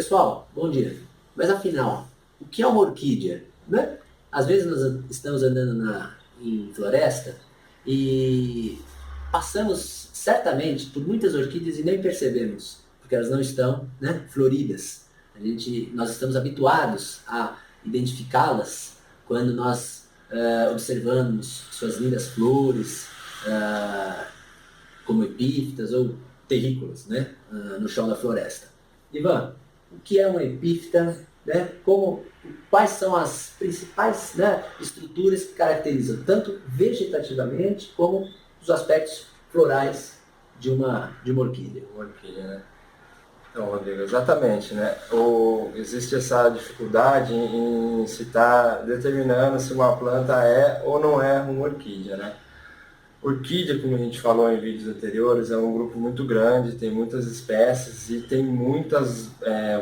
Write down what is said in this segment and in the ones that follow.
Pessoal, bom dia. Mas afinal, o que é uma orquídea? Né? Às vezes nós estamos andando em floresta e passamos certamente por muitas orquídeas e nem percebemos, porque elas não estão, né, floridas. Nós estamos habituados a identificá-las quando nós observamos suas lindas flores, como epífitas ou terrícolas, né, no chão da floresta. Ivan, o que é uma epífita, né? Quais são as principais, né, estruturas que caracterizam tanto vegetativamente como os aspectos florais de uma orquídea? Uma orquídea, né? Então, Rodrigo, exatamente, né? Existe essa dificuldade em se estar determinando se uma planta é ou não é uma orquídea, né? Orquídea, como a gente falou em vídeos anteriores, é um grupo muito grande, tem muitas espécies e tem muitas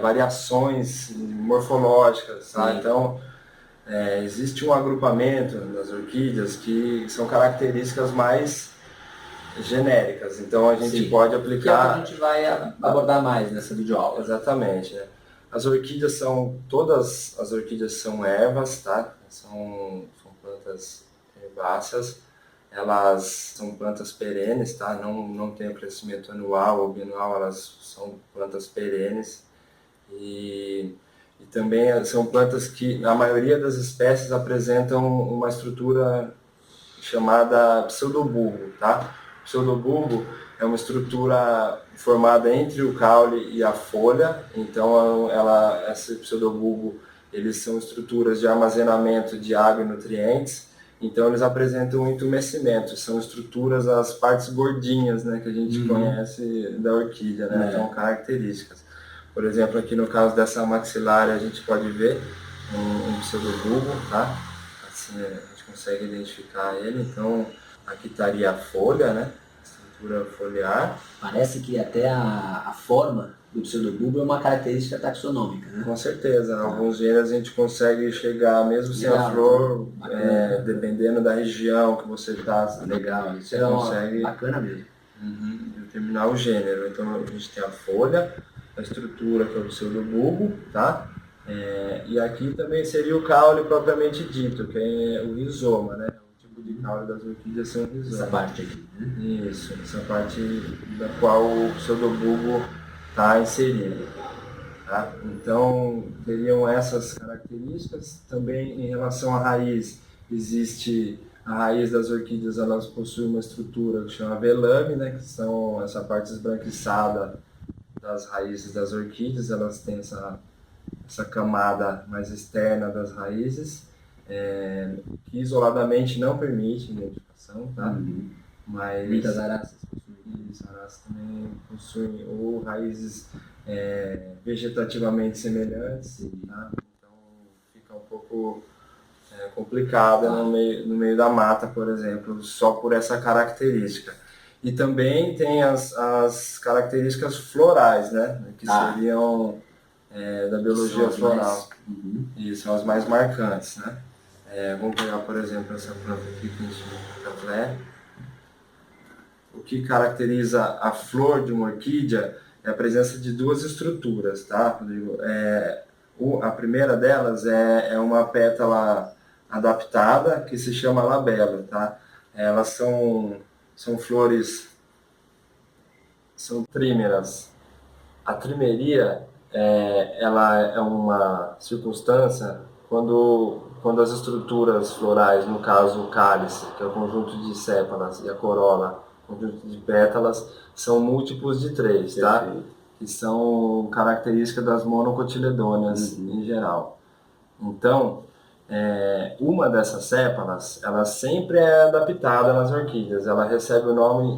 variações morfológicas, tá? Então, existe um agrupamento das orquídeas que são características mais genéricas, então a gente pode aplicar... Que é o que a gente vai abordar mais nessa videoaula. Exatamente, né? Todas as orquídeas são ervas, tá? São plantas herbáceas. Elas são plantas perenes, tá? Não tem crescimento anual ou bianual, elas são plantas perenes. E também são plantas que a maioria das espécies apresentam uma estrutura chamada pseudobulbo, tá? O pseudobulbo é uma estrutura formada entre o caule e a folha, então esse pseudobulbo, eles são estruturas de armazenamento de água e nutrientes. Então eles apresentam um entumecimento, são estruturas, as partes gordinhas, né, que a gente conhece da orquídea, né, são características. Por exemplo, aqui no caso dessa maxilária a gente pode ver um pseudobulbo, tá? Assim a gente consegue identificar ele, então aqui estaria a folha, né, estrutura foliar. Parece que até a forma do pseudobulbo é uma característica taxonômica, né? Com certeza, alguns gêneros a gente consegue chegar, mesmo sem a flor, dependendo da região que você está. Legal, isso consegue bacana mesmo. Determinar o gênero. Então a gente tem a folha, a estrutura que é o pseudobulbo, tá? E aqui também seria o caule propriamente dito, que é o rizoma, né? O tipo de caule das orquídeas são rizomas. Essa parte aqui, né? Isso, essa parte da qual o pseudobulbo está inserido. Tá? Então, teriam essas características. Também em relação à raiz, existe a raiz das orquídeas, elas possuem uma estrutura que chama velame, né? Que são essa parte esbranquiçada das raízes das orquídeas, elas têm essa camada mais externa das raízes, que isoladamente não permite identificação, tá? Mas muitas aráceas também possuem ou raízes vegetativamente semelhantes, tá? Então fica um pouco complicada no meio da mata, por exemplo, só por essa característica. E também tem as características florais, né? Que seriam da biologia floral. E são as mais marcantes, né? Vamos pegar, por exemplo, essa planta aqui que a gente chama. O que caracteriza a flor de uma orquídea é a presença de duas estruturas, tá? A primeira delas é uma pétala adaptada que se chama labela, tá? Elas são flores, são trímeras. A trimeria ela é uma circunstância quando as estruturas florais, no caso o cálice, que é o conjunto de sépalas, e a corola, conjunto de pétalas, são múltiplos de 3, tá? Que são características das monocotiledôneas em geral. Então, uma dessas sépalas, ela sempre é adaptada nas orquídeas, ela recebe o nome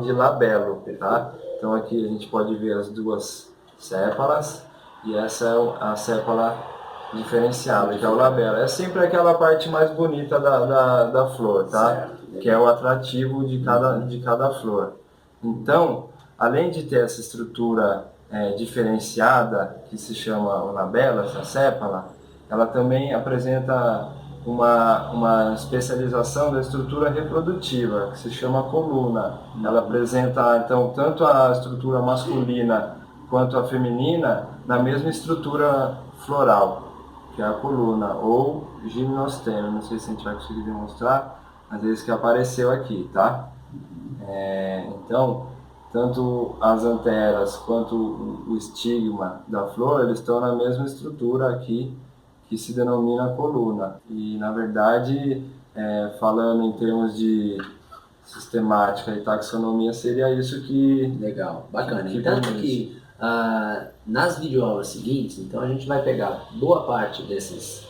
de labelo, tá? Então aqui a gente pode ver as duas sépalas, e essa é a sépala diferenciada, que é o labelo. É sempre aquela parte mais bonita da flor, tá? Que é o atrativo de cada flor. Então, além de ter essa estrutura diferenciada, que se chama o labelo, essa sépala, ela também apresenta uma especialização da estrutura reprodutiva, que se chama coluna. Ela apresenta, então, tanto a estrutura masculina quanto a feminina, na mesma estrutura floral, que é a coluna, ou gimnostema. Não sei se a gente vai conseguir demonstrar, mas é isso que apareceu aqui, tá? Então, tanto as anteras quanto o estigma da flor, eles estão na mesma estrutura aqui, que se denomina coluna. E, na verdade, falando em termos de sistemática e taxonomia, seria isso que... Legal, bacana. E tanto que nas videoaulas seguintes, então a gente vai pegar boa parte dessas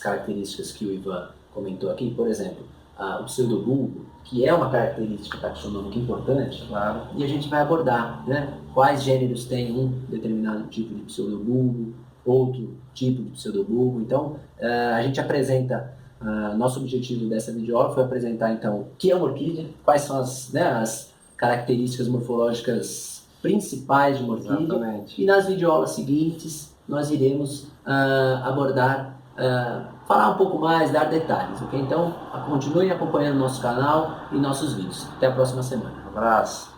características que o Ivan comentou aqui, por exemplo, o pseudobulbo, que é uma característica taxonômica importante, Claro. E a gente vai abordar, né, quais gêneros tem um determinado tipo de pseudobulbo, outro tipo de pseudobulbo. Então, a gente apresenta, nosso objetivo dessa videoaula foi apresentar, então, o que é uma orquídea, quais são as características morfológicas principais de uma orquídea. Exatamente. E nas videoaulas seguintes, nós iremos abordar, falar um pouco mais, dar detalhes, ok? Então, continuem acompanhando nosso canal e nossos vídeos. Até a próxima semana. Um abraço.